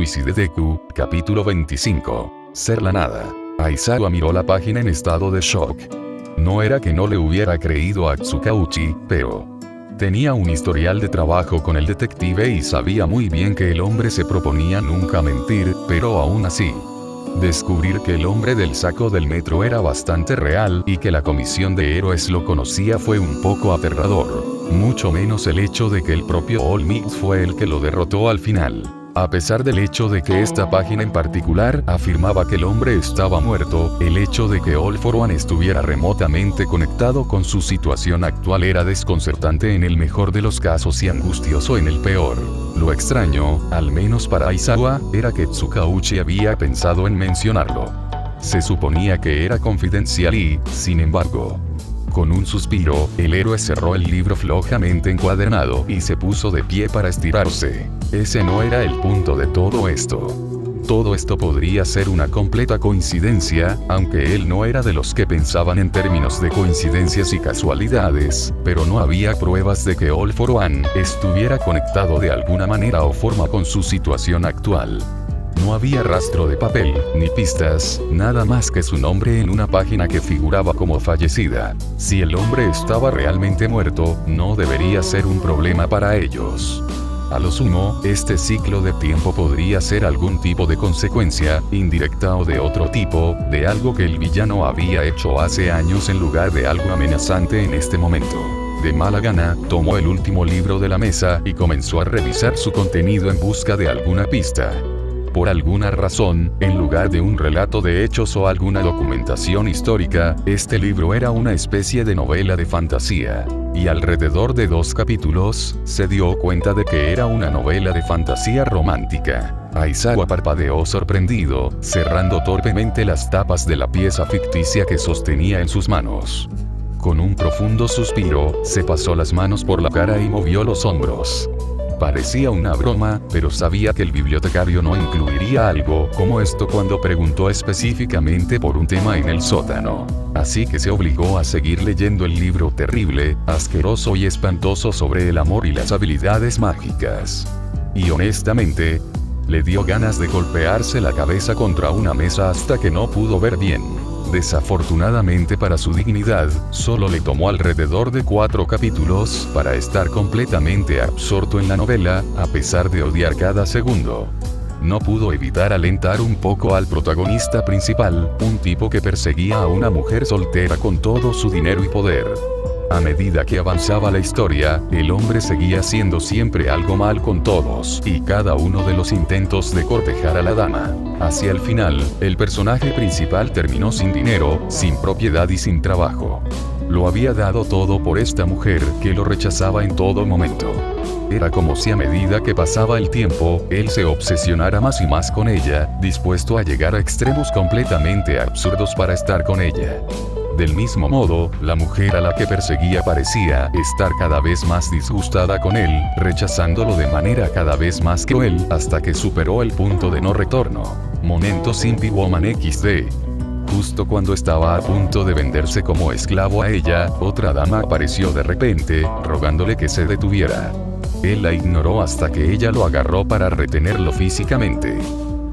Suicide Deku, capítulo 25. Ser la nada. Aizawa miró la página en estado de shock. No era que no le hubiera creído a Tsukauchi, pero tenía un historial de trabajo con el detective y sabía muy bien que el hombre se proponía nunca mentir, pero aún así, descubrir que el hombre del saco del metro era bastante real y que la comisión de héroes lo conocía fue un poco aterrador. Mucho menos el hecho de que el propio All Might fue el que lo derrotó al final. A pesar del hecho de que esta página en particular afirmaba que el hombre estaba muerto, el hecho de que All for One estuviera remotamente conectado con su situación actual era desconcertante en el mejor de los casos y angustioso en el peor. Lo extraño, al menos para Aizawa, era que Tsukauchi había pensado en mencionarlo. Se suponía que era confidencial y, sin embargo, con un suspiro, el héroe cerró el libro flojamente encuadernado y se puso de pie para estirarse. Ese no era el punto de todo esto. Todo esto podría ser una completa coincidencia, aunque él no era de los que pensaban en términos de coincidencias y casualidades, pero no había pruebas de que All for One estuviera conectado de alguna manera o forma con su situación actual. No había rastro de papel, ni pistas, nada más que su nombre en una página que figuraba como fallecida. Si el hombre estaba realmente muerto, no debería ser un problema para ellos. A lo sumo, este ciclo de tiempo podría ser algún tipo de consecuencia, indirecta o de otro tipo, de algo que el villano había hecho hace años en lugar de algo amenazante en este momento. De mala gana, tomó el último libro de la mesa y comenzó a revisar su contenido en busca de alguna pista. Por alguna razón, en lugar de un relato de hechos o alguna documentación histórica, este libro era una especie de novela de fantasía. Y alrededor de 2 capítulos, se dio cuenta de que era una novela de fantasía romántica. Aizawa parpadeó sorprendido, cerrando torpemente las tapas de la pieza ficticia que sostenía en sus manos. Con un profundo suspiro, se pasó las manos por la cara y movió los hombros. Parecía una broma, pero sabía que el bibliotecario no incluiría algo como esto cuando preguntó específicamente por un tema en el sótano. Así que se obligó a seguir leyendo el libro terrible, asqueroso y espantoso sobre el amor y las habilidades mágicas. Y honestamente, le dio ganas de golpearse la cabeza contra una mesa hasta que no pudo ver bien. Desafortunadamente para su dignidad, solo le tomó alrededor de 4 capítulos para estar completamente absorto en la novela, a pesar de odiar cada segundo. No pudo evitar alentar un poco al protagonista principal, un tipo que perseguía a una mujer soltera con todo su dinero y poder. A medida que avanzaba la historia, el hombre seguía haciendo siempre algo mal con todos y cada uno de los intentos de cortejar a la dama. Hacia el final, el personaje principal terminó sin dinero, sin propiedad y sin trabajo. Lo había dado todo por esta mujer que lo rechazaba en todo momento. Era como si a medida que pasaba el tiempo, él se obsesionara más y más con ella, dispuesto a llegar a extremos completamente absurdos para estar con ella. Del mismo modo, la mujer a la que perseguía parecía estar cada vez más disgustada con él, rechazándolo de manera cada vez más cruel, hasta que superó el punto de no retorno. Momento Simpy Woman XD. Justo cuando estaba a punto de venderse como esclavo a ella, otra dama apareció de repente, rogándole que se detuviera. Él la ignoró hasta que ella lo agarró para retenerlo físicamente.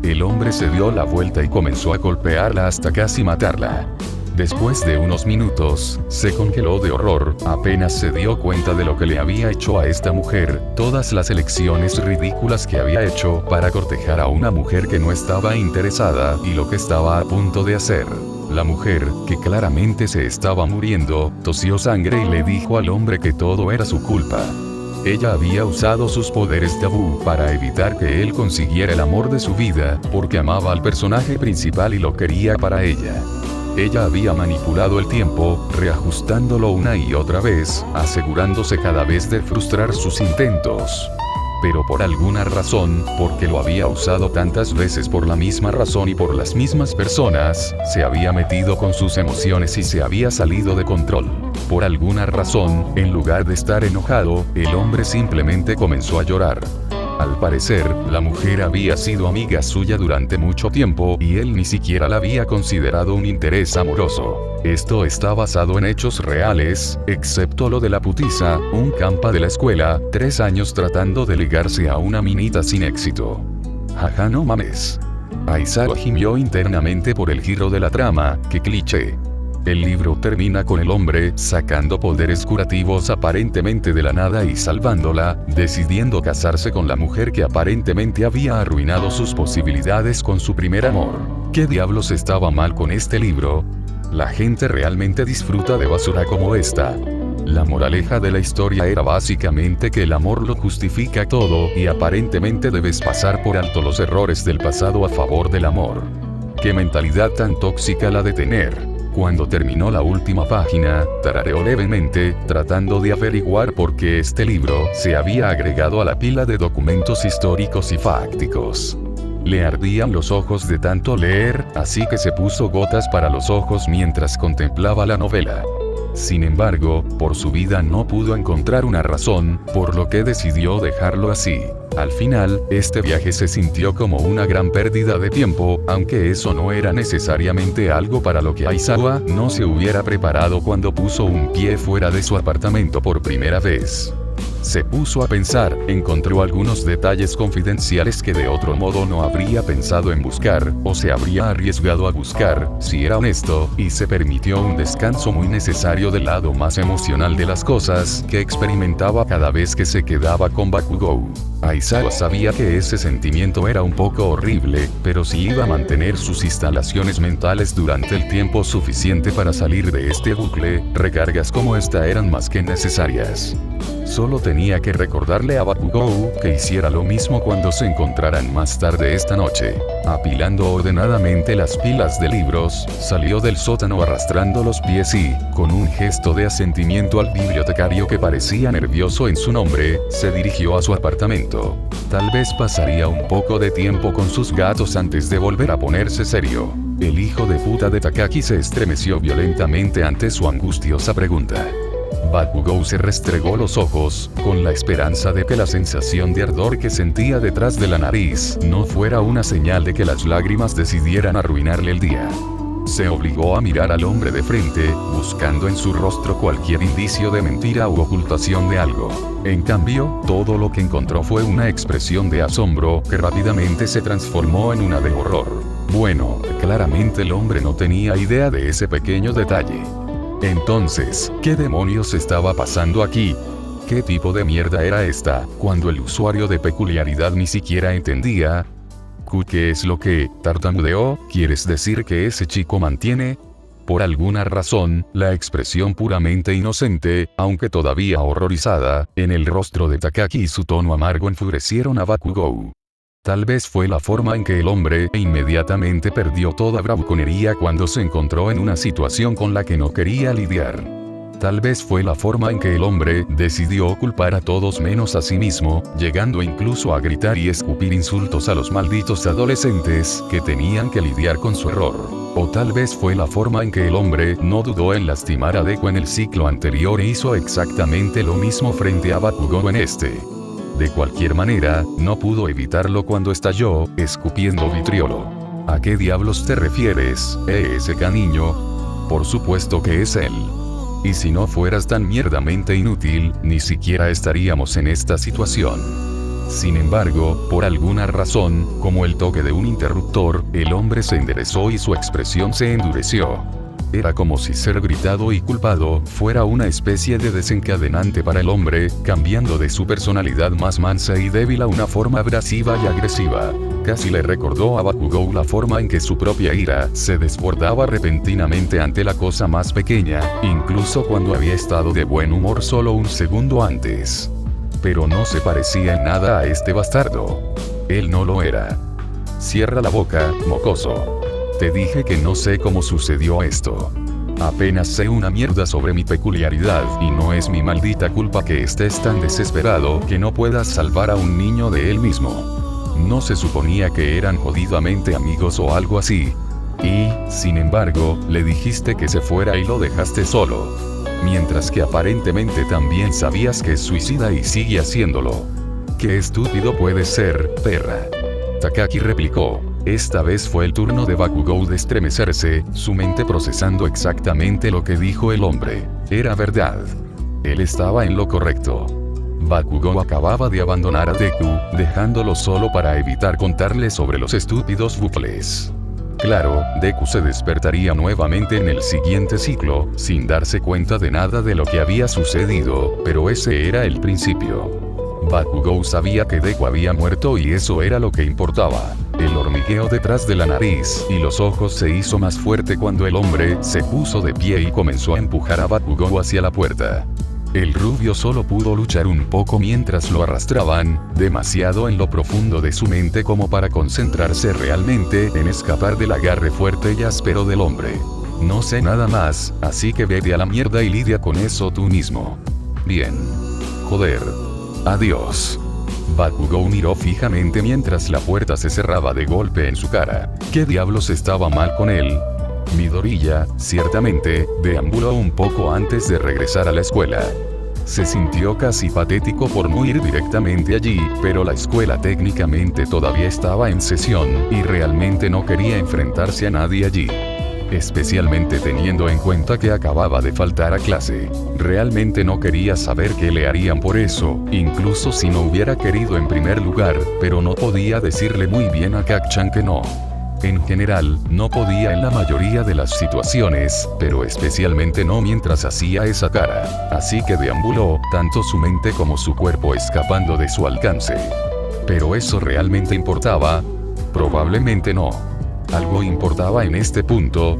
El hombre se dio la vuelta y comenzó a golpearla hasta casi matarla. Después de unos minutos, se congeló de horror, apenas se dio cuenta de lo que le había hecho a esta mujer, todas las elecciones ridículas que había hecho para cortejar a una mujer que no estaba interesada y lo que estaba a punto de hacer. La mujer, que claramente se estaba muriendo, tosió sangre y le dijo al hombre que todo era su culpa. Ella había usado sus poderes tabú para evitar que él consiguiera el amor de su vida, porque amaba al personaje principal y lo quería para ella. Ella había manipulado el tiempo, reajustándolo una y otra vez, asegurándose cada vez de frustrar sus intentos. Pero por alguna razón, porque lo había usado tantas veces por la misma razón y por las mismas personas, se había metido con sus emociones y se había salido de control. Por alguna razón, en lugar de estar enojado, el hombre simplemente comenzó a llorar. Al parecer, la mujer había sido amiga suya durante mucho tiempo y él ni siquiera la había considerado un interés amoroso. Esto está basado en hechos reales, excepto lo de la putiza, un campa de la escuela, 3 años tratando de ligarse a una minita sin éxito. Jaja, no mames. Aizawa gimió internamente por el giro de la trama, qué cliché. El libro termina con el hombre sacando poderes curativos aparentemente de la nada y salvándola, decidiendo casarse con la mujer que aparentemente había arruinado sus posibilidades con su primer amor. ¿Qué diablos estaba mal con este libro? La gente realmente disfruta de basura como esta. La moraleja de la historia era básicamente que el amor lo justifica todo y aparentemente debes pasar por alto los errores del pasado a favor del amor. ¿Qué mentalidad tan tóxica la de tener? Cuando terminó la última página, tarareó levemente, tratando de averiguar por qué este libro se había agregado a la pila de documentos históricos y fácticos. Le ardían los ojos de tanto leer, así que se puso gotas para los ojos mientras contemplaba la novela. Sin embargo, por su vida no pudo encontrar una razón, por lo que decidió dejarlo así. Al final, este viaje se sintió como una gran pérdida de tiempo, aunque eso no era necesariamente algo para lo que Aizawa no se hubiera preparado cuando puso un pie fuera de su apartamento por primera vez. Se puso a pensar, encontró algunos detalles confidenciales que de otro modo no habría pensado en buscar, o se habría arriesgado a buscar, si era honesto, y se permitió un descanso muy necesario del lado más emocional de las cosas que experimentaba cada vez que se quedaba con Bakugou. Aizawa sabía que ese sentimiento era un poco horrible, pero si iba a mantener sus instalaciones mentales durante el tiempo suficiente para salir de este bucle, recargas como esta eran más que necesarias. Solo tenía que recordarle a Bakugou que hiciera lo mismo cuando se encontraran más tarde esta noche. Apilando ordenadamente las pilas de libros, salió del sótano arrastrando los pies y, con un gesto de asentimiento al bibliotecario que parecía nervioso en su nombre, se dirigió a su apartamento. Tal vez pasaría un poco de tiempo con sus gatos antes de volver a ponerse serio. El hijo de puta de Takagi se estremeció violentamente ante su angustiosa pregunta. Bakugou se restregó los ojos, con la esperanza de que la sensación de ardor que sentía detrás de la nariz no fuera una señal de que las lágrimas decidieran arruinarle el día. Se obligó a mirar al hombre de frente, buscando en su rostro cualquier indicio de mentira u ocultación de algo. En cambio, todo lo que encontró fue una expresión de asombro que rápidamente se transformó en una de horror. Bueno, claramente el hombre no tenía idea de ese pequeño detalle. Entonces, ¿qué demonios estaba pasando aquí? ¿Qué tipo de mierda era esta, cuando el usuario de peculiaridad ni siquiera entendía? ¿Qué es lo que tartamudeó? ¿Quieres decir que ese chico mantiene? Por alguna razón, la expresión puramente inocente, aunque todavía horrorizada, en el rostro de Takagi y su tono amargo enfurecieron a Bakugou. Tal vez fue la forma en que el hombre inmediatamente perdió toda bravuconería cuando se encontró en una situación con la que no quería lidiar. Tal vez fue la forma en que el hombre decidió culpar a todos menos a sí mismo, llegando incluso a gritar y escupir insultos a los malditos adolescentes que tenían que lidiar con su error. O tal vez fue la forma en que el hombre no dudó en lastimar a Deku en el ciclo anterior e hizo exactamente lo mismo frente a Bakugou en este. De cualquier manera, no pudo evitarlo cuando estalló, escupiendo vitriolo. ¿A qué diablos te refieres, ese caniño? Por supuesto que es él. Y si no fueras tan mierdamente inútil, ni siquiera estaríamos en esta situación. Sin embargo, por alguna razón, como el toque de un interruptor, el hombre se enderezó y su expresión se endureció. Era como si ser gritado y culpado fuera una especie de desencadenante para el hombre, cambiando de su personalidad más mansa y débil a una forma abrasiva y agresiva. Casi le recordó a Bakugou la forma en que su propia ira se desbordaba repentinamente ante la cosa más pequeña, incluso cuando había estado de buen humor solo un segundo antes. Pero no se parecía en nada a este bastardo. Él no lo era. Cierra la boca, mocoso. Te dije que no sé cómo sucedió esto. Apenas sé una mierda sobre mi peculiaridad y no es mi maldita culpa que estés tan desesperado que no puedas salvar a un niño de él mismo. No se suponía que eran jodidamente amigos o algo así. Y, sin embargo, le dijiste que se fuera y lo dejaste solo. Mientras que aparentemente también sabías que es suicida y sigue haciéndolo. Qué estúpido puedes ser, perra. Takagi replicó. Esta vez fue el turno de Bakugou de estremecerse, su mente procesando exactamente lo que dijo el hombre. Era verdad. Él estaba en lo correcto. Bakugou acababa de abandonar a Deku, dejándolo solo para evitar contarle sobre los estúpidos bucles. Claro, Deku se despertaría nuevamente en el siguiente ciclo, sin darse cuenta de nada de lo que había sucedido, pero ese era el principio. Bakugou sabía que Deku había muerto y eso era lo que importaba. El hormigueo detrás de la nariz y los ojos se hizo más fuerte cuando el hombre se puso de pie y comenzó a empujar a Bakugou hacia la puerta. El rubio solo pudo luchar un poco mientras lo arrastraban, demasiado en lo profundo de su mente como para concentrarse realmente en escapar del agarre fuerte y áspero del hombre. No sé nada más, así que vete a la mierda y lidia con eso tú mismo. Bien. Joder. Adiós. Bakugou miró fijamente mientras la puerta se cerraba de golpe en su cara. ¿Qué diablos estaba mal con él? Midoriya, ciertamente, deambuló un poco antes de regresar a la escuela. Se sintió casi patético por no ir directamente allí, pero la escuela técnicamente todavía estaba en sesión, y realmente no quería enfrentarse a nadie allí. Especialmente teniendo en cuenta que acababa de faltar a clase. Realmente no quería saber qué le harían por eso, incluso si no hubiera querido en primer lugar, pero no podía decirle muy bien a Kacchan que no. En general, no podía en la mayoría de las situaciones, pero especialmente no mientras hacía esa cara. Así que deambuló, tanto su mente como su cuerpo escapando de su alcance. ¿Pero eso realmente importaba? Probablemente no. ¿Algo importaba en este punto?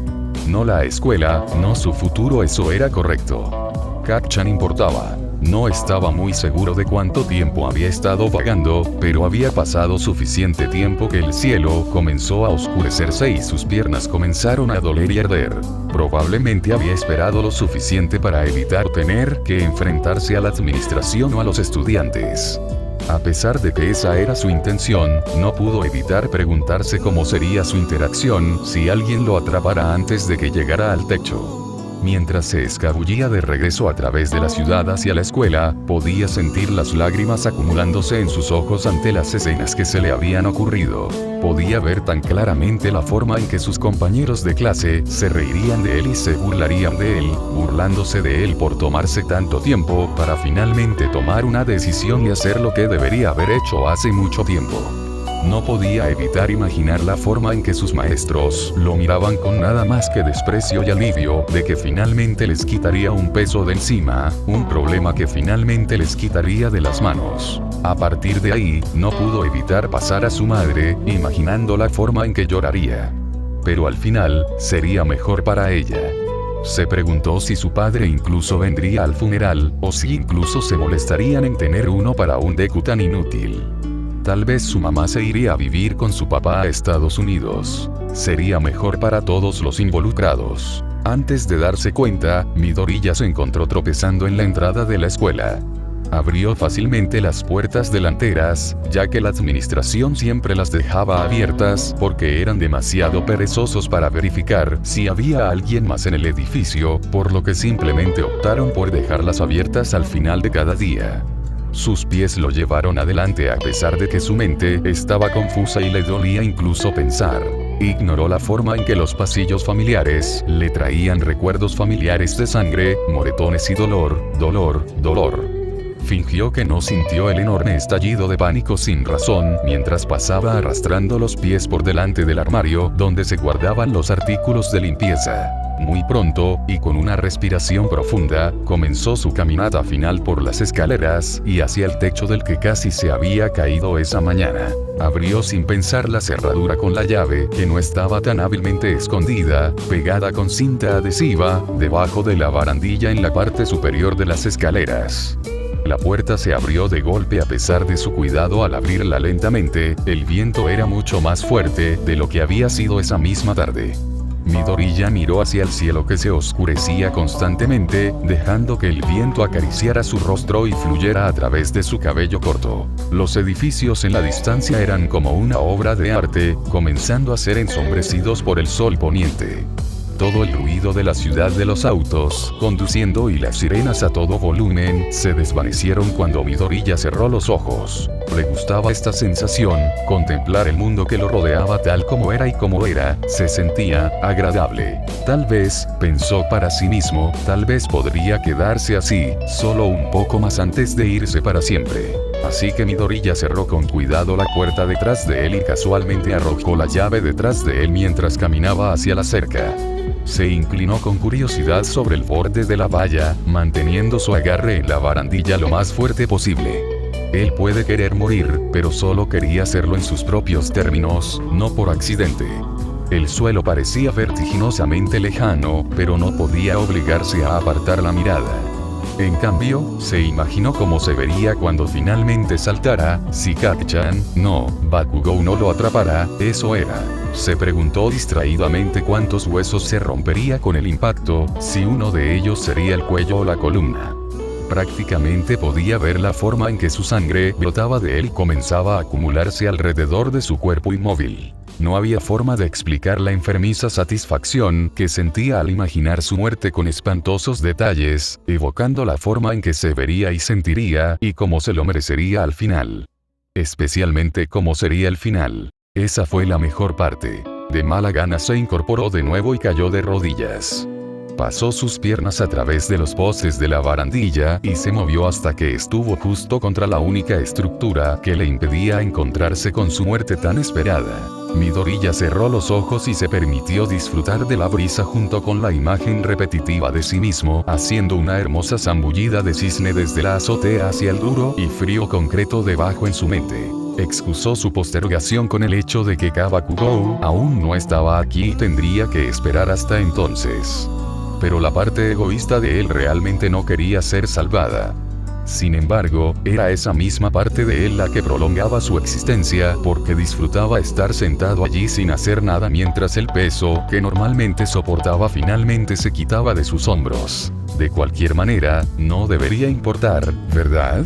No la escuela, no su futuro, eso era correcto. Kacchan importaba. No estaba muy seguro de cuánto tiempo había estado vagando, pero había pasado suficiente tiempo que el cielo comenzó a oscurecerse y sus piernas comenzaron a doler y arder. Probablemente había esperado lo suficiente para evitar tener que enfrentarse a la administración o a los estudiantes. A pesar de que esa era su intención, no pudo evitar preguntarse cómo sería su interacción si alguien lo atrapara antes de que llegara al techo. Mientras se escabullía de regreso a través de la ciudad hacia la escuela, podía sentir las lágrimas acumulándose en sus ojos ante las escenas que se le habían ocurrido. Podía ver tan claramente la forma en que sus compañeros de clase se reirían de él y se burlarían de él, burlándose de él por tomarse tanto tiempo para finalmente tomar una decisión y hacer lo que debería haber hecho hace mucho tiempo. No podía evitar imaginar la forma en que sus maestros lo miraban con nada más que desprecio y alivio de que finalmente les quitaría un peso de encima, un problema que finalmente les quitaría de las manos. A partir de ahí, no pudo evitar pasar a su madre, imaginando la forma en que lloraría. Pero al final, sería mejor para ella. Se preguntó si su padre incluso vendría al funeral, o si incluso se molestarían en tener uno para un Deku tan inútil. Tal vez su mamá se iría a vivir con su papá a Estados Unidos. Sería mejor para todos los involucrados. Antes de darse cuenta, Midoriya se encontró tropezando en la entrada de la escuela. Abrió fácilmente las puertas delanteras, ya que la administración siempre las dejaba abiertas porque eran demasiado perezosos para verificar si había alguien más en el edificio, por lo que simplemente optaron por dejarlas abiertas al final de cada día. Sus pies lo llevaron adelante a pesar de que su mente estaba confusa y le dolía incluso pensar. Ignoró la forma en que los pasillos familiares le traían recuerdos familiares de sangre, moretones y dolor. Fingió que no sintió el enorme estallido de pánico sin razón mientras pasaba arrastrando los pies por delante del armario donde se guardaban los artículos de limpieza. Muy pronto, y con una respiración profunda, comenzó su caminata final por las escaleras y hacia el techo del que casi se había caído esa mañana. Abrió sin pensar la cerradura con la llave, que no estaba tan hábilmente escondida, pegada con cinta adhesiva, debajo de la barandilla en la parte superior de las escaleras. La puerta se abrió de golpe a pesar de su cuidado al abrirla lentamente. El viento era mucho más fuerte de lo que había sido esa misma tarde. Midoriya miró hacia el cielo que se oscurecía constantemente, dejando que el viento acariciara su rostro y fluyera a través de su cabello corto. Los edificios en la distancia eran como una obra de arte, comenzando a ser ensombrecidos por el sol poniente. Todo el ruido de la ciudad de los autos conduciendo y las sirenas a todo volumen se desvanecieron cuando Midoriya cerró los ojos. Le gustaba esta sensación, contemplar el mundo que lo rodeaba tal como era y como era, se sentía agradable. Tal vez, pensó para sí mismo, tal vez podría quedarse así, solo un poco más antes de irse para siempre. Así que Midoriya cerró con cuidado la puerta detrás de él y casualmente arrojó la llave detrás de él mientras caminaba hacia la cerca. Se inclinó con curiosidad sobre el borde de la valla, manteniendo su agarre en la barandilla lo más fuerte posible. Él puede querer morir, pero solo quería hacerlo en sus propios términos, no por accidente. El suelo parecía vertiginosamente lejano, pero no podía obligarse a apartar la mirada. En cambio, se imaginó cómo se vería cuando finalmente saltara, si Kacchan, no, Bakugou no lo atrapara, eso era. Se preguntó distraídamente cuántos huesos se rompería con el impacto, si uno de ellos sería el cuello o la columna. Prácticamente podía ver la forma en que su sangre brotaba de él y comenzaba a acumularse alrededor de su cuerpo inmóvil. No había forma de explicar la enfermiza satisfacción que sentía al imaginar su muerte con espantosos detalles, evocando la forma en que se vería y sentiría, y cómo se lo merecería al final. Especialmente cómo sería el final. Esa fue la mejor parte. De mala gana se incorporó de nuevo y cayó de rodillas. Pasó sus piernas a través de los postes de la barandilla y se movió hasta que estuvo justo contra la única estructura que le impedía encontrarse con su muerte tan esperada. Midoriya cerró los ojos y se permitió disfrutar de la brisa junto con la imagen repetitiva de sí mismo, haciendo una hermosa zambullida de cisne desde la azotea hacia el duro y frío concreto debajo en su mente. Excusó su postergación con el hecho de que Bakugou aún no estaba aquí y tendría que esperar hasta entonces. Pero la parte egoísta de él realmente no quería ser salvada. Sin embargo, era esa misma parte de él la que prolongaba su existencia porque disfrutaba estar sentado allí sin hacer nada mientras el peso que normalmente soportaba finalmente se quitaba de sus hombros. De cualquier manera, no debería importar, ¿verdad?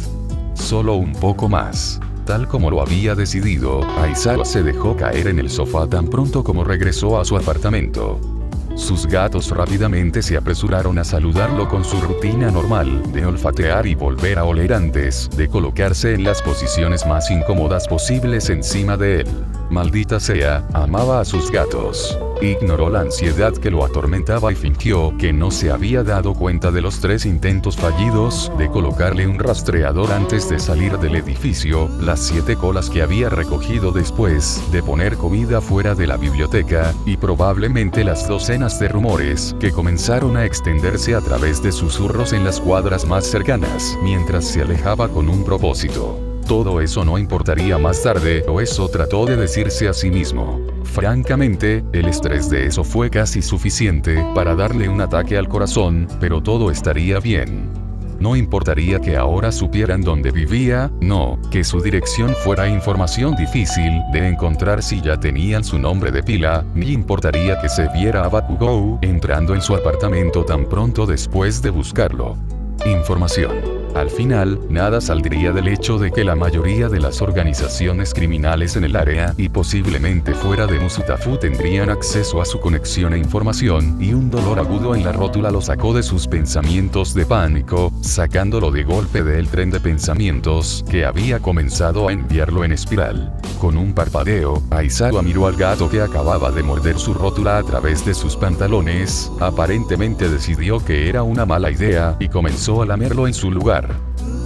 Solo un poco más. Tal como lo había decidido, Aizawa se dejó caer en el sofá tan pronto como regresó a su apartamento. Sus gatos rápidamente se apresuraron a saludarlo con su rutina normal de olfatear y volver a oler antes de colocarse en las posiciones más incómodas posibles encima de él. Maldita sea, amaba a sus gatos. Ignoró la ansiedad que lo atormentaba y fingió que no se había dado cuenta de los 3 intentos fallidos de colocarle un rastreador antes de salir del edificio, las 7 colas que había recogido después de poner comida fuera de la biblioteca, y probablemente las docenas de rumores que comenzaron a extenderse a través de susurros en las cuadras más cercanas, mientras se alejaba con un propósito. Todo eso no importaría más tarde, o eso trató de decirse a sí mismo. Francamente, el estrés de eso fue casi suficiente para darle un ataque al corazón, pero todo estaría bien. No importaría que ahora supieran dónde vivía, no, que su dirección fuera información difícil de encontrar si ya tenían su nombre de pila, ni importaría que se viera a Bakugou entrando en su apartamento tan pronto después de buscarlo. Información. Al final, nada saldría del hecho de que la mayoría de las organizaciones criminales en el área y posiblemente fuera de Musutafu tendrían acceso a su conexión e información, y un dolor agudo en la rótula lo sacó de sus pensamientos de pánico, sacándolo de golpe del tren de pensamientos que había comenzado a enviarlo en espiral. Con un parpadeo, Aizawa miró al gato que acababa de morder su rótula a través de sus pantalones, aparentemente decidió que era una mala idea y comenzó a lamerlo en su lugar.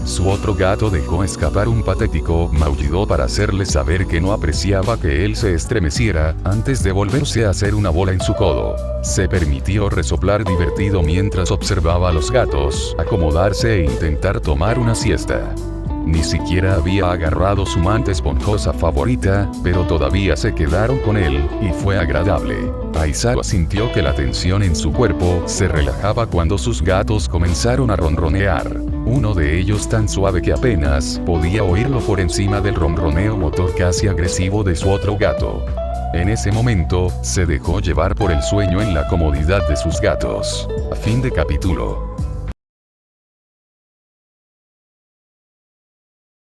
Su otro gato dejó escapar un patético maullido para hacerle saber que no apreciaba que él se estremeciera, antes de volverse a hacer una bola en su codo. Se permitió resoplar divertido mientras observaba a los gatos acomodarse e intentar tomar una siesta. Ni siquiera había agarrado su manta esponjosa favorita, pero todavía se quedaron con él, y fue agradable. Aizawa sintió que la tensión en su cuerpo se relajaba cuando sus gatos comenzaron a ronronear. Uno de ellos tan suave que apenas podía oírlo por encima del ronroneo motor casi agresivo de su otro gato. En ese momento, se dejó llevar por el sueño en la comodidad de sus gatos. Fin de capítulo.